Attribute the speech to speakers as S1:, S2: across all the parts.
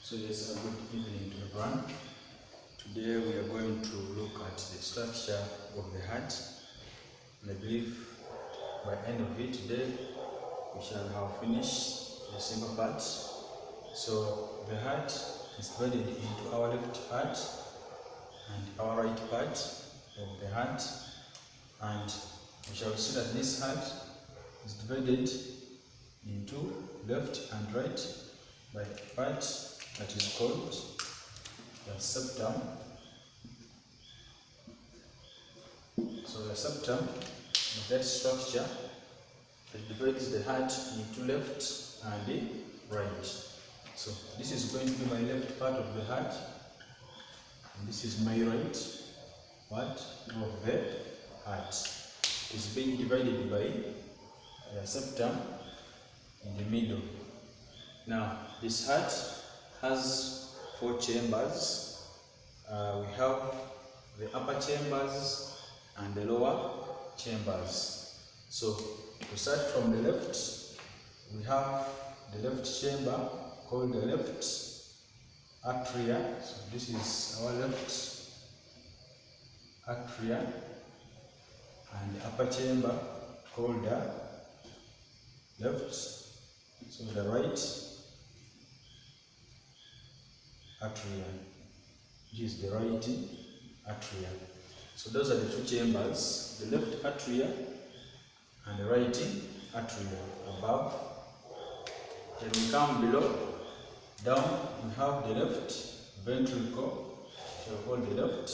S1: So yes, a good evening to everyone. Today we are going to look at the structure of the heart, and I believe by the end of it today we shall have finished the single part. So the heart is divided into our left part and our right part of the heart, and we shall see that this heart is divided into left and right by a part that is called the septum. So the septum is that structure that divides the heart into left and right. So this is going to be my left part of the heart, and this is my right part of the heart. It is being divided by the septum in the middle. Now this heart has 4 chambers. We have the upper chambers and the lower chambers. So to start from the left, we have the left chamber called the left atria. So this is our left atria, and the upper chamber called the left. So the right atria. This is the right atria. So those are the 2 chambers, the left atria and the right atria above. Then we come below, down, we have the left ventricle, shall call the left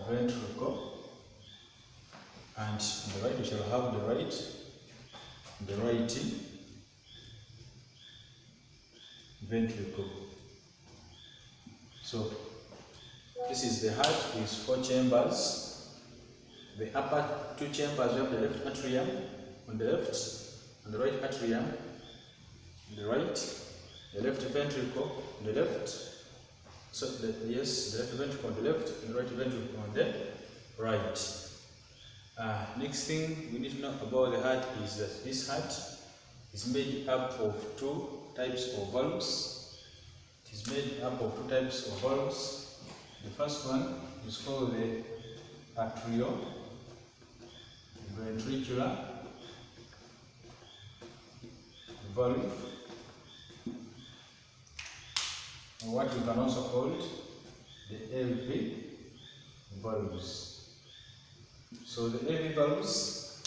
S1: ventricle, and on the right we shall have the right ventricle. So this is the heart with 4 chambers. The upper 2 chambers, we have the left atrium on the left and the right atrium on the right, the left ventricle on the left. So the left ventricle on the left and the right ventricle on the right. Next thing we need to know about the heart is that this heart is made up of 2 types of valves. It is made up of 2 types of valves. The first one is called the atrioventricular valve, or what we can also call the LV valves. So the LV valves,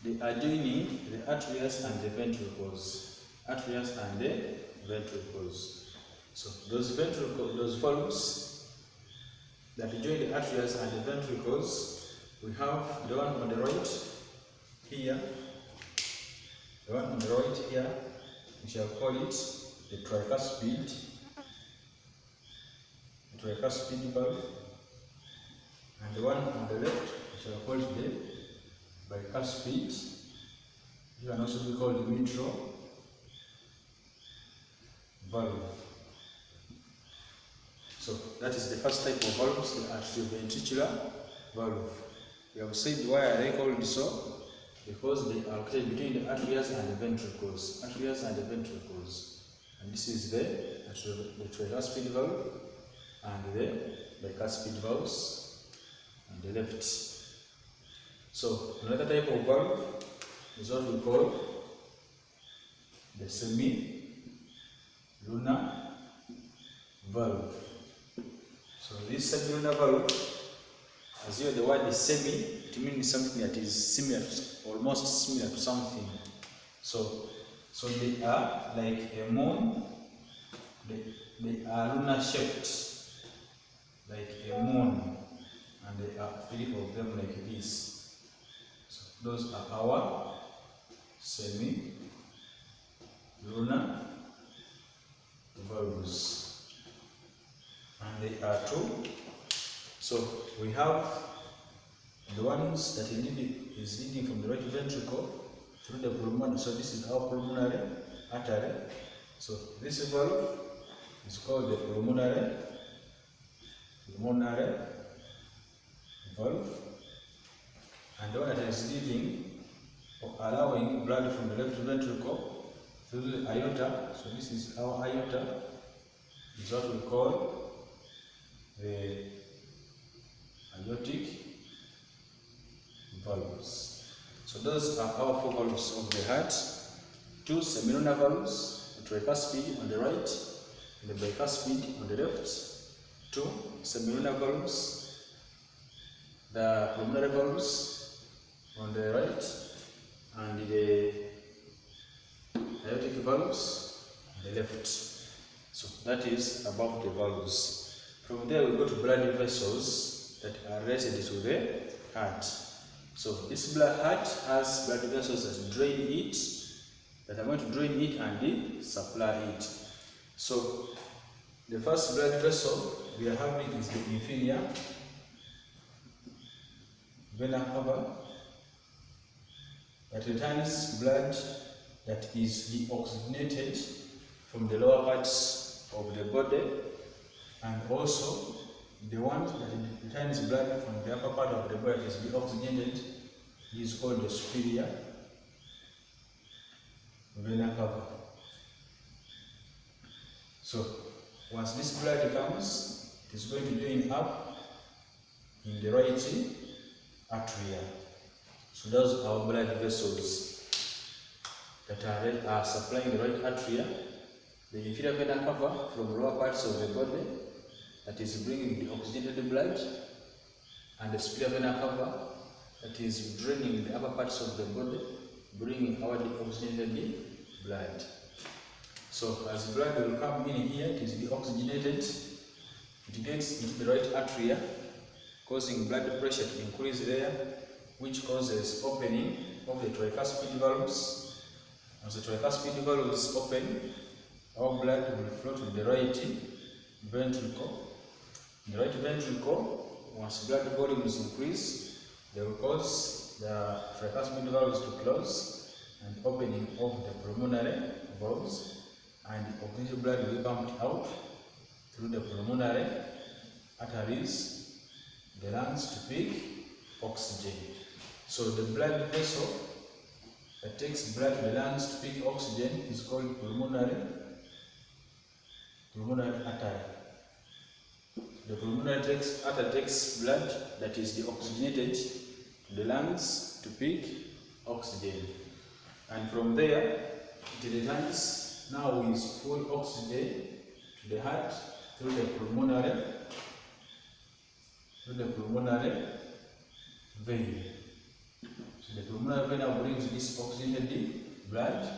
S1: they are joining the atrias and the ventricles. Atrias and the ventricles. So those valves that join the atrias and the ventricles, we have the one on the right here. The one on the right here, we shall call it the tricuspid valve, and the one on the left, we shall call it the bicuspid. It can also be called the mitral valve. So that is the first type of valves, the atrioventricular valve. We have said why are they called so? Because they are located between the atrias and the ventricles. Atrias and the ventricles. And this is the tricuspid valve and the bicuspid valves on the left. So another type of valve is what we call the semilunar valve. So this semilunar valve, as you know, the word is semi, it means something that is similar, almost similar to something. So they are like a moon. They are lunar shaped, like a moon, and there are 3 of them like this. So those are our semi-lunar valves, and they are 2. So we have the ones that is leading from the right ventricle through the pulmonary. So this is our pulmonary artery. So this valve is called the pulmonary valve, and the one that is leading or allowing blood from the left ventricle through the aorta. So this is our aorta, is what we call the aortic valves. So those are our 4 valves of the heart: 2 semilunar valves, the tricuspid on the right and the bicuspid on the left; 2 semilunar valves, the pulmonary valves on the right, and the aortic valves on the left. So that is about the valves. From there we go to blood vessels that are related to the heart. So this heart has blood vessels that drain it, that are going to drain it and supply it. So the first blood vessel we are having is the inferior vena cava, that returns blood that is deoxygenated from the lower parts of the body, and also the one that returns blood from the upper part of the body that is deoxygenated is called the superior vena cava. So once this blood comes, it is going to join up in the right atria. So those are blood vessels that are supplying the right atria. The inferior vena cava from the lower parts of the body, that is bringing the oxygenated blood, and the superior vena cava that is draining the upper parts of the body, bringing our deoxygenated blood. So as blood will come in here, it is deoxygenated, it gets into the right atria, causing blood pressure to increase there, which causes opening of the tricuspid valves. As the tricuspid valves open, our blood will flow to the right ventricle. In the right ventricle, once blood volumes increase, they will cause the tricuspid valves to close and opening of the pulmonary valves, and oxygenated blood will be pumped out through the pulmonary arteries, the lungs, to pick oxygen. So the blood vessel that takes blood to the lungs to pick oxygen is called pulmonary artery. The pulmonary artery takes blood that is deoxygenated to the lungs to pick oxygen, and from there it returns now with full oxygen to the heart through the pulmonary vein. So the pulmonary vein brings this oxygenated blood.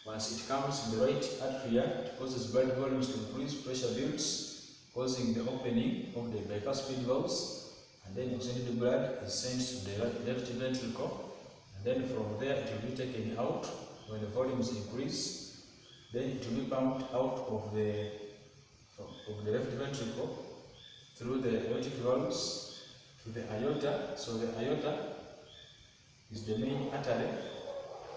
S1: Once it comes in the right atria, it causes blood volumes to increase, pressure builds, causing the opening of the bicuspid valves, and then oxygenated blood is sent to the left ventricle, and then from there it will be taken out when the volumes increase. Then it will be pumped out of the left ventricle through the aortic valves to the aorta. So the aorta is the main artery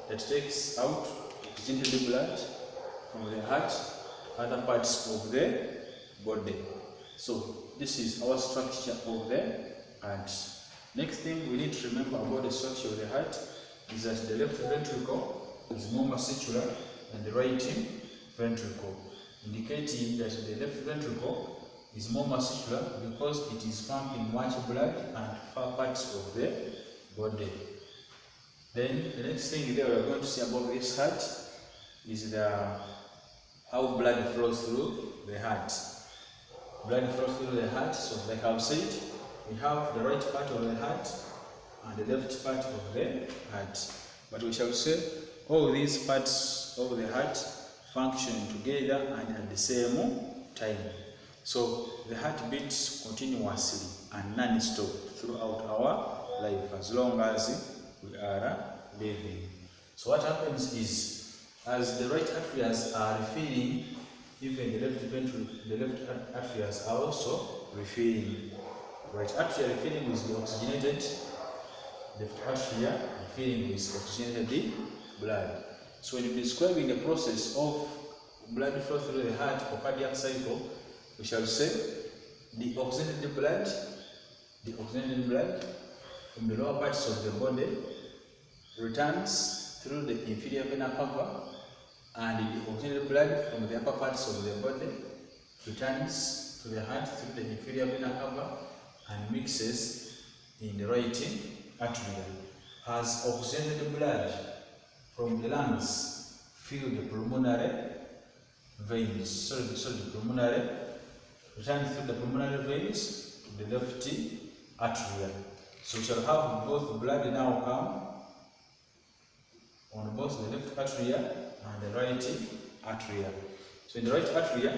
S1: that takes out oxygenated blood from the heart, other parts of the body. So this is our structure of the heart. Next thing we need to remember about the structure of the heart is that the left ventricle is more muscular than the right ventricle, indicating that the left ventricle is more muscular because it is pumping much blood and far parts of the body. Then the next thing that we are going to see about this heart is how blood flows through the heart. Blood flows through the heart. So like I've said, we have the right part of the heart and the left part of the heart. But we shall say all these parts of the heart function together and at the same time. So the heart beats continuously and non-stop throughout our life as long as we are living. So what happens is, as the right atria are refilling, even the left atria are also refilling. Right atria refilling with the oxygenated, left atria refilling with oxygenated blood. So when describing the process of blood flow through the heart or cardiac cycle, we shall say the oxygenated blood from the lower parts of the body returns through the inferior vena cava and the oxygenated blood from the upper parts of the body returns to the heart through the inferior vena cava and mixes in the right atria. As oxygenated blood from the lungs fill the pulmonary veins, the pulmonary return through the pulmonary veins to the left atria. So we shall have both blood now come on both the left atria and the right atria. So in the right atria,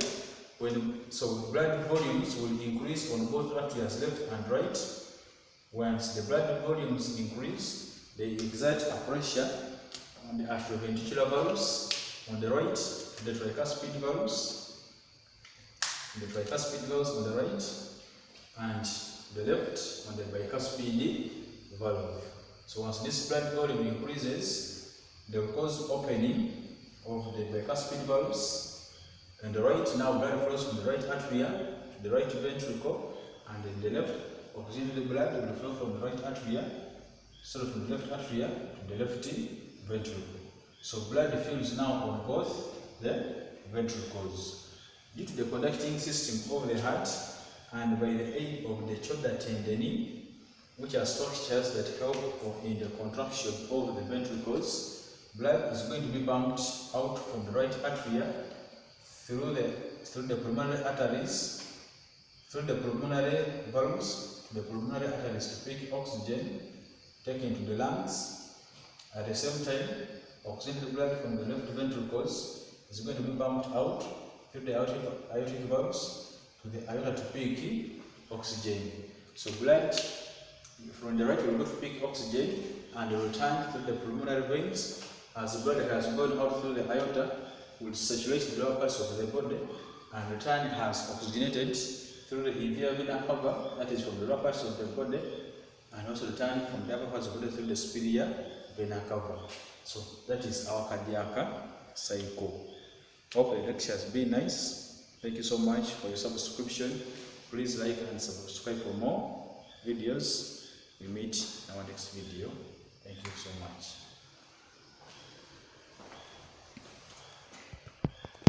S1: blood volumes will increase on both atrias, left and right. Once the blood volumes increase, they exert a pressure on the atrioventricular valves on the right, the tricuspid valves, on the right, and the left on the bicuspid valve. So once this blood volume increases, they will cause opening of the bicuspid valves, and the right now blood flows from the right atria to the right ventricle, and in the left oxygenated blood will flow from the right atria, from the left atria to the left ventricle. So blood fills now on both the ventricles. Due to the conducting system of the heart and by the aid of the shoulder tendon, which are structures that help in the contraction of the ventricles, blood is going to be pumped out from the right atria through the pulmonary arteries, through the pulmonary valves, the pulmonary arteries to pick oxygen taken to the lungs. At the same time, oxygenated blood from the left ventricles is going to be pumped out through the aortic valves to the aorta to pick oxygen. So blood from the right will go to pick oxygen and return through the pulmonary veins. As the blood has gone out through the aorta, will saturate the lower parts of the body and return has oxygenated through the inferior vena cava, that is from the lower parts of the body, and also return from the upper parts of the body through the superior vena cava. So that is our cardiac cycle. Hope the lecture has been nice. Thank you so much for your subscription. Please like and subscribe for more videos. We meet in our next video. Thank you so much.